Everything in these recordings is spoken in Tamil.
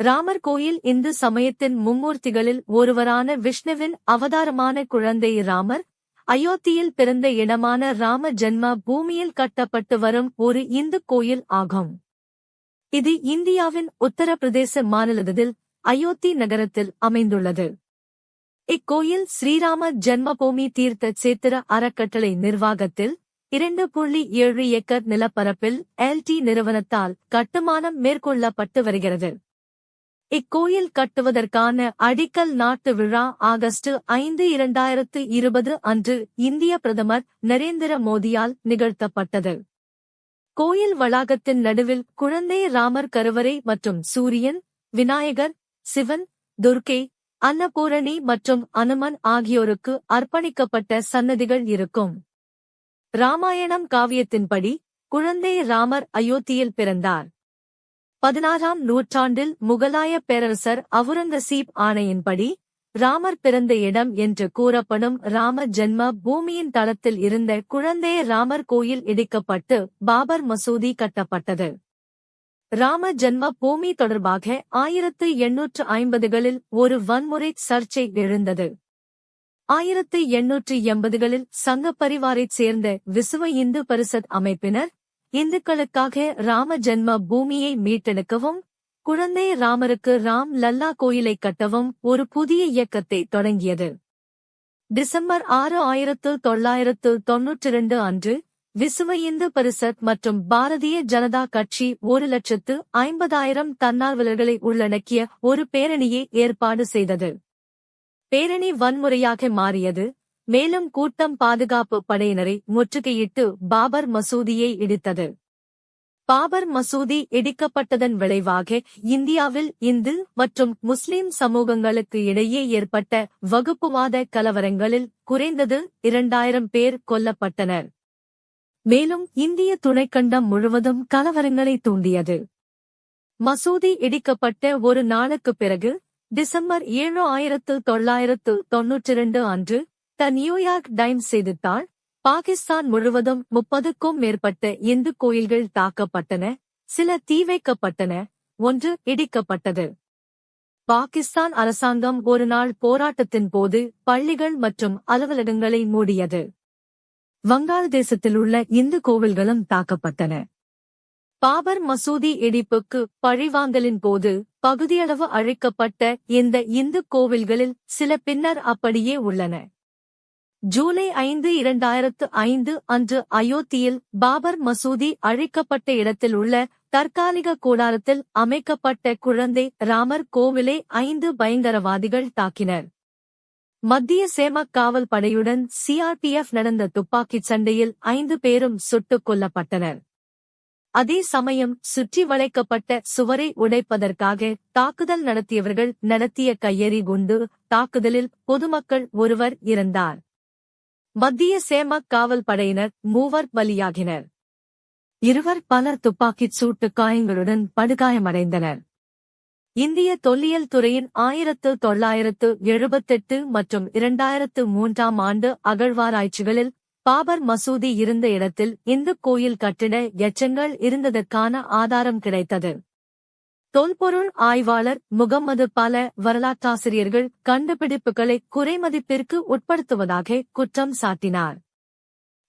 ராமர் கோயில் இந்து சமயத்தின் மும்மூர்த்திகளில் ஒருவரான விஷ்ணுவின் அவதாரமான குழந்தை ராமர், அயோத்தியில் பிறந்த இடமான ராம ஜென்ம பூமியில் கட்டப்பட்டு வரும் ஒரு இந்து கோயில் ஆகும். இது இந்தியாவின் உத்தரப்பிரதேச மாநிலத்தில் அயோத்தி நகரத்தில் அமைந்துள்ளது. இக்கோயில் ஸ்ரீராம ஜென்மபூமி தீர்த்த சேத்திர அறக்கட்டளை நிர்வாகத்தில் 2.7 ஏக்கர் நிலப்பரப்பில் LT நிறுவனத்தால் கட்டுமானம் மேற்கொள்ளப்பட்டு வருகிறது. இக்கோயில் கட்டுவதற்கான அடிக்கல் நாட்டு விழா ஆகஸ்ட் 5, 2020 அன்று இந்திய பிரதமர் நரேந்திர மோடியால் நிகழ்த்தப்பட்டது. கோயில் வளாகத்தின் நடுவில் குழந்தை ராமர் கருவறை மற்றும் சூரியன், விநாயகர், சிவன், துர்க்கை, அன்னபூரணி மற்றும் அனுமன் ஆகியோருக்கு அர்ப்பணிக்கப்பட்ட சன்னதிகள் இருக்கும். ராமாயணம் காவியத்தின்படி குழந்தை ராமர் அயோத்தியில் பிறந்தார். 16ஆம் நூற்றாண்டில் முகலாய பேரரசர் அவுரங்கசீப் ஆணையின்படி ராமர் பிறந்த இடம் என்று கூறப்படும் ராம ஜென்ம பூமியின் தளத்தில் இருந்த குழந்தை ராமர் கோயில் இடிக்கப்பட்டு பாபர் மசூதி கட்டப்பட்டது. ராம ஜென்ம பூமி தொடர்பாக 1850களில் ஒரு வன்முறை சர்ச்சை எழுந்தது. 1880களில் சங்க பரிவாரைச் சேர்ந்த விசுவ இந்து பரிஷத் அமைப்பினர் இந்துக்களுக்காக ராம ஜென்ம பூமியை மீட்டெடுக்கவும், குழந்தை ராமருக்கு ராம் லல்லா கோயிலை கட்டவும் ஒரு புதிய இயக்கத்தை தொடங்கியது. டிசம்பர் 6, 1992 அன்று விசுவ இந்து பரிஷத் மற்றும் பாரதிய ஜனதா கட்சி 1,50,000 தன்னார்வலர்களை உள்ளடக்கிய ஒரு பேரணியை ஏற்பாடு செய்தது. பேரணி வன்முறையாக மாறியது. மேலும் கூட்டம் பாதுகாப்பு படையினரை முற்றுகையிட்டு பாபர் மசூதியை இடித்தது. பாபர் மசூதி இடிக்கப்பட்டதன் விளைவாக இந்தியாவில் இந்து மற்றும் முஸ்லிம் சமூகங்களுக்கு இடையே ஏற்பட்ட வகுப்புவாத கலவரங்களில் குறைந்தது 2000 பேர் கொல்லப்பட்டனர். மேலும் இந்திய துணைக்கண்டம் முழுவதும் கலவரங்களை தூண்டியது. மசூதி இடிக்கப்பட்ட ஒரு நாளுக்குப் பிறகு டிசம்பர் 7, 1992 அன்று த நியூயார்க் டைம்ஸ் செய்தித்தாள், பாகிஸ்தான் முழுவதும் 30க்கும் மேற்பட்ட இந்து கோயில்கள் தாக்கப்பட்டன, சில தீ வைக்கப்பட்டன, ஒன்று இடிக்கப்பட்டது. பாகிஸ்தான் அரசாங்கம் ஒரு நாள் போராட்டத்தின் போது பள்ளிகள் மற்றும் அலுவலகங்களை மூடியது. வங்காளதேசத்தில் உள்ள இந்து கோவில்களும் தாக்கப்பட்டன. பாபர் மசூதி இடிப்புக்கு பழிவாங்கலின் போது பகுதியளவு அழிக்கப்பட்ட இந்த இந்து கோவில்களில் சில பின்னர் அப்படியே உள்ளன. ஜூலை 5, 2005 அன்று அயோத்தியில் பாபர் மசூதி அழிக்கப்பட்ட இடத்தில் உள்ள தற்காலிக கூடாரத்தில் அமைக்கப்பட்ட குழந்தை ராமர் கோவிலை 5 பயங்கரவாதிகள் தாக்கினர். மத்திய சேம காவல் படையுடன் CRPF நடந்த துப்பாக்கிச் சண்டையில் 5 பேரும் சுட்டுக் கொல்லப்பட்டனர். அதே சமயம் சுற்றி வளைக்கப்பட்ட சுவரை உடைப்பதற்காக தாக்குதல் நடத்தியவர்கள் நடத்திய கையெறி குண்டு தாக்குதலில் பொதுமக்கள் ஒருவர் இறந்தார். மத்திய சேம காவல் படையினர் 3 பலியாகினர். 2 பலர் துப்பாக்கிச் சூட்டு காயங்களுடன் படுகாயமடைந்தனர். இந்திய தொல்லியல் துறையின் 1978 மற்றும் 2003ஆம் ஆண்டு அகழ்வாராய்ச்சிகளில் பாபர் மசூதி இருந்த இடத்தில் இந்து கோயில் கட்டிட எச்சங்கள் இருந்ததற்கான ஆதாரம் கிடைத்தது. தொல்பொருள் ஆய்வாளர் முகம்மது பல வரலாற்றாசிரியர்கள் கண்டுபிடிப்புகளை குறைமதிப்பிற்கு உட்படுத்துவதாக குற்றம் சாட்டினார்.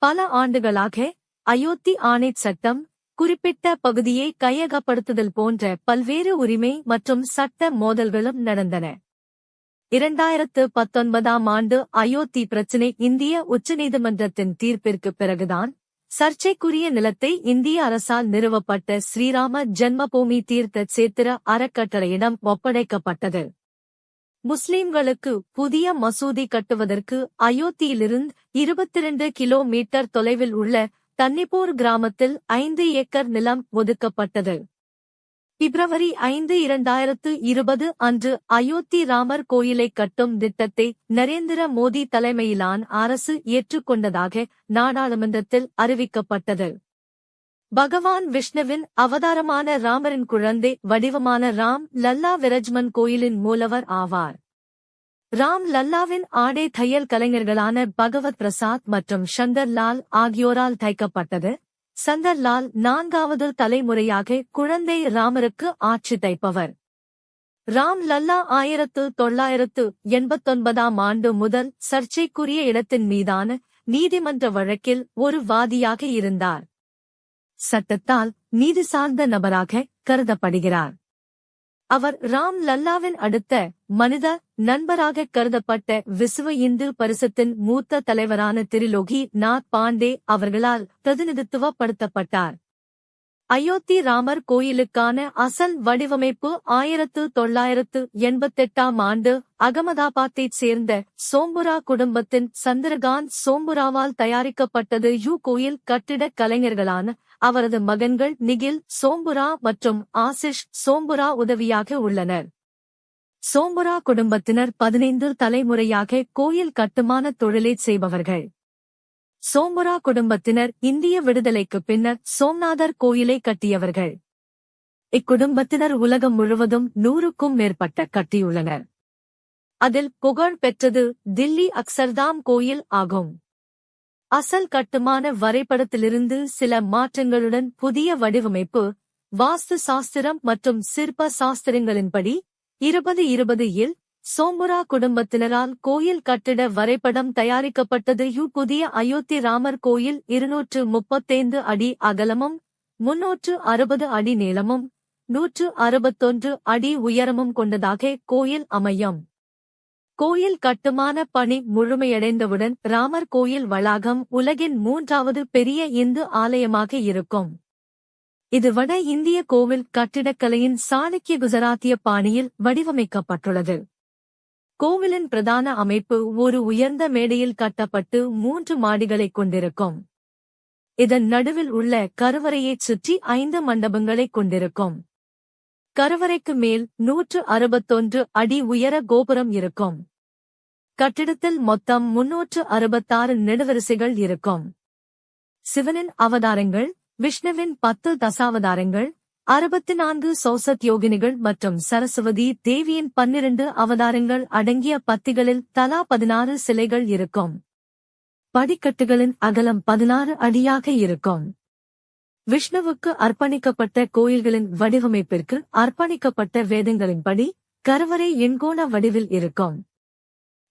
பல ஆண்டுகளாக அயோத்தி ஆணைச் சட்டம், குறிப்பிட்ட பகுதியை கையகப்படுத்துதல் போன்ற பல்வேறு உரிமை மற்றும் சட்ட மோதல்களும் நடந்தன. 2019ஆம் ஆண்டு அயோத்தி பிரச்சினை இந்திய உச்சநீதிமன்றத்தின் தீர்ப்பிற்கு பிறகுதான் சர்ச்சைக்குரிய நிலத்தை இந்திய அரசால் நிறுவப்பட்ட ஸ்ரீராம ஜென்மபூமி தீர்த்த சேத்திர அறக்கட்டளையிடம் ஒப்படைக்கப்பட்டது. முஸ்லிம்களுக்கு புதிய மசூதி கட்டுவதற்கு அயோத்தியிலிருந்து 22 கிலோமீட்டர் தொலைவில் உள்ள தன்னிப்பூர் கிராமத்தில் 5 ஏக்கர் நிலம் ஒதுக்கப்பட்டது. பிப்ரவரி 5, 2020 அன்று அயோத்தி ராமர் கோயிலை கட்டும் திட்டத்தை நரேந்திர மோடி தலைமையிலான அரசு ஏற்றுக்கொண்டதாக நாடாளுமன்றத்தில் அறிவிக்கப்பட்டது. பகவான் விஷ்ணுவின் அவதாரமான ராமரின் குழந்தை வடிவமான ராம் லல்லா விரஜ்மன் கோயிலின் மூலவர் ஆவார். ராம் லல்லாவின் ஆடை தையல் கலைஞர்களான பகவத் பிரசாத் மற்றும் சந்தர் லால் ஆகியோரால் தைக்கப்பட்டது. சந்தர் லால் 4வது தலைமுறையாக குழந்தை ராமருக்கு ஆட்சி தைப்பவர். ராம் லல்லா 1989ஆம் ஆண்டு முதல் சர்ச்சைக்குரிய இடத்தின் மீதான நீதிமன்ற வழக்கில் ஒரு வாதியாக இருந்தார். சட்டத்தால் நீதி சார்ந்த நபராக கருதப்படுகிறார். அவர் ராம் லல்லாவின் அடுத்த மனித நண்பராக கருதப்பட்ட விசுவ இந்து பரிசத்தின் மூத்த தலைவரான திரிலோகி நாத் பாண்டே அவர்களால் பிரதிநிதித்துவப்படுத்தப்பட்டார். அயோத்தி ராமர் கோயிலுக்கான அசல் வடிவமைப்பு 1988ஆம் ஆண்டு அகமதாபாத்தைச் சேர்ந்த சோம்புரா குடும்பத்தின் சந்திரகாந்த் சோம்புராவால் தயாரிக்கப்பட்டது. கோயில் கட்டிடக் கலைஞர்களான அவரது மகன்கள் நிகில் சோம்புரா மற்றும் ஆசிஷ் சோம்புரா உதவியாக உள்ளனர். சோம்புரா குடும்பத்தினர் 15 தலைமுறையாக கோயில் கட்டுமான தொழிலைச் செய்பவர்கள். சோம்புரா குடும்பத்தினர் இந்திய விடுதலைக்குப் பின்னர் சோம்நாதர் கோயிலை கட்டியவர்கள். இக்குடும்பத்தினர் உலகம் முழுவதும் 100க்கும் மேற்பட்ட கட்டியுள்ளனர். அதில் புகழ் பெற்றது தில்லி அக்சர்தாம் கோயில் ஆகும். அசல் கட்டுமான வரைபடத்திலிருந்து சில மாற்றங்களுடன் புதிய வடிவமைப்பு, வாஸ்து சாஸ்திரம் மற்றும் சிற்ப சாஸ்திரங்களின்படி 2020இல் சோம்புரா குடும்பத்தினரால் கோயில் கட்டிட வரைபடம் தயாரிக்கப்பட்டது. புதிய அயோத்தி ராமர் கோயில் 235 அடி அகலமும் 360 அடி நீளமும் 161 அடி உயரமும் கொண்டதாக கோயில் அமையும். கோயில் கட்டுமான பணி முழுமையடைந்தவுடன் ராமர் கோயில் வளாகம் உலகின் 3வது பெரிய இந்து ஆலயமாக இருக்கும். இது வட இந்திய கோவில் கட்டிடக்கலையின் சாணக்கிய குஜராத்திய பாணியில் வடிவமைக்கப்பட்டுள்ளது. கோவிலின் பிரதான அமைப்பு ஒரு உயர்ந்த மேடையில் கட்டப்பட்டு 3 மாடிகளைக் கொண்டிருக்கும். இதன் நடுவில் உள்ள கருவறையைச் சுற்றி 5 மண்டபங்களைக் கொண்டிருக்கும். கருவறைக்கு மேல் 161 அடி உயர கோபுரம் இருக்கும். கட்டிடத்தில் மொத்தம் 366 நெடுவரிசைகள் இருக்கும். சிவனின் அவதாரங்கள், விஷ்ணுவின் 10 தசாவதாரங்கள், 64 சௌசத் யோகினிகள் மற்றும் சரஸ்வதி தேவியின் 12 அவதாரங்கள் அடங்கிய பத்திகளில் தலா 16 சிலைகள் இருக்கும். படிக்கட்டுகளின் அகலம் 16 அடியாக இருக்கும். விஷ்ணுவுக்கு அர்ப்பணிக்கப்பட்ட கோயில்களின் வடிவமைப்பிற்கு அர்ப்பணிக்கப்பட்ட வேதங்களின்படி கருவறை எண்கோண வடிவில் இருக்கும்.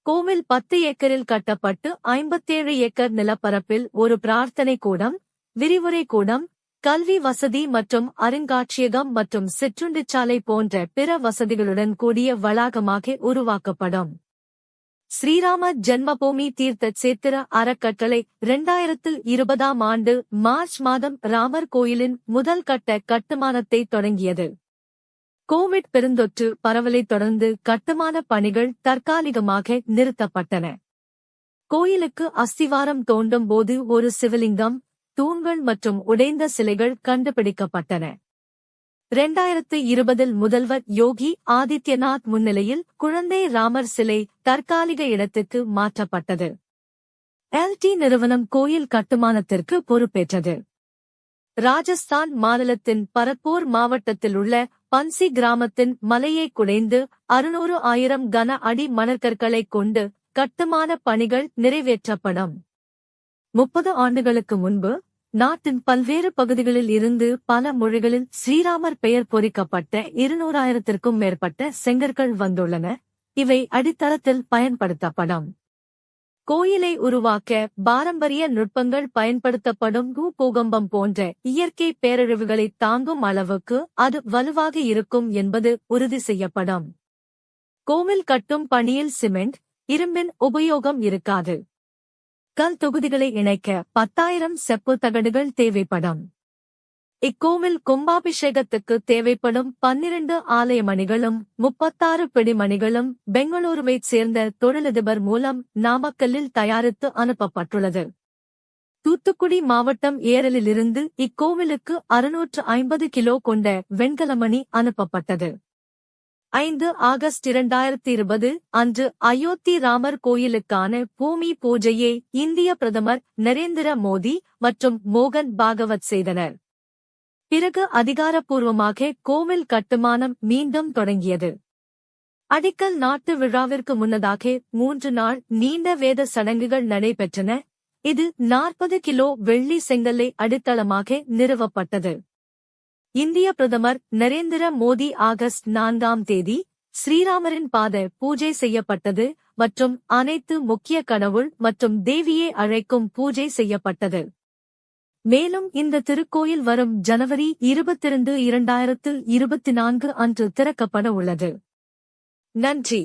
கோவில் 10 ஏக்கரில் கட்டப்பட்டு 57 ஏக்கர் நிலப்பரப்பில் ஒரு பிரார்த்தனை கூடம், விரிவுரை கூடம், கல்வி வசதி மற்றும் அருங்காட்சியகம் மற்றும் சிற்றுண்டிச்சாலை போன்ற பிற வசதிகளுடன் கூடிய வளாகமாக உருவாக்கப்படும். ஸ்ரீராம ஜென்மபூமி தீர்த்த சேத்திர அறக்கட்டளை 2020ஆம் ஆண்டு மார்ச் மாதம் ராமர் கோயிலின் முதல் கட்ட கட்டுமானத்தை தொடங்கியது. கோவிட் பெருந்தொற்று பரவலைத் தொடர்ந்து கட்டுமான பணிகள் தற்காலிகமாக நிறுத்தப்பட்டன. கோயிலுக்கு அஸ்திவாரம் தோண்டும் போது ஒரு சிவலிங்கம், தூண்கள் மற்றும் உடைந்த சிலைகள் கண்டுபிடிக்கப்பட்டன. 2020இல் முதல்வர் யோகி ஆதித்யநாத் முன்னிலையில் குழந்தை ராமர் சிலை தற்காலிக இடத்துக்கு மாற்றப்பட்டது. எல்டி நிறுவனம் கோயில் கட்டுமானத்திற்கு பொறுப்பேற்றது. ராஜஸ்தான் மாநிலத்தின் பரத்பூர் மாவட்டத்தில் உள்ள பன்சி கிராமத்தின் மலையை குடைந்து 600,000 கன அடி மணற்கற்களைக் கொண்டு கட்டுமான பணிகள் நிறைவேற்றப்படும். 30 ஆண்டுகளுக்கு முன்பு நாட்டின் பல்வேறு பகுதிகளில் இருந்து பல மொழிகளில் ஸ்ரீராமர் பெயர் பொறிக்கப்பட்ட 200,000த்திற்கும் மேற்பட்ட செங்கற்கள் வந்துள்ளன. இவை அடித்தளத்தில் பயன்படுத்தப்படும். கோயிலை உருவாக்க பாரம்பரிய நுட்பங்கள் பயன்படுத்தப்படும். பூகம்பம் போன்ற இயற்கை பேரழிவுகளை தாங்கும் அளவுக்கு அது வலுவாக இருக்கும் என்பது உறுதி செய்யப்படும். கோவில் கட்டும் பணியில் சிமெண்ட், இரும்பின் உபயோகம் இருக்காது. கல் தொகுதிகளை இணைக்க 10,000 செப்பு தகடுகள் தேவைப்படும். இக்கோவில் கும்பாபிஷேகத்துக்கு தேவைப்படும் 12 ஆலய மணிகளும் 36 பிடிமணிகளும் பெங்களூருவைச் சேர்ந்த தொழிலதிபர் மூலம் நாமக்கல்லில் தயாரித்து அனுப்பப்பட்டுள்ளது. தூத்துக்குடி மாவட்டம் ஏரலிலிருந்து இக்கோவிலுக்கு 650 கிலோ கொண்ட வெண்கலமணி அனுப்பப்பட்டது. 5 ஆகஸ்ட் 2020 அன்று அயோத்தி ராமர் கோயிலுக்கான பூமி பூஜையை இந்திய பிரதமர் நரேந்திர மோடி மற்றும் மோகன் பாகவத் செய்தனர். பிறகு அதிகாரப்பூர்வமாக கோவில் கட்டுமானம் மீண்டும் தொடங்கியது. அடிக்கல் நாட்டு விழாவிற்கு முன்னதாக 3 நாள் நீண்ட வேத சடங்குகள் நடைபெற்றன. இது 40 கிலோ வெள்ளி செங்கல்லை அடித்தளமாக நிறுவப்பட்டது. இந்திய பிரதமர் நரேந்திர மோடி ஆகஸ்ட் 4ஆம் தேதி ஸ்ரீராமரின் பாத பூஜை செய்யப்பட்டது மற்றும் அனைத்து முக்கிய கடவுள் மற்றும் தேவியை அழைக்கும் பூஜை செய்யப்பட்டது. மேலும் இந்த திருக்கோயில் வரும் ஜனவரி 22, 2024 அன்று திறக்கப்பட உள்ளது. நன்றி.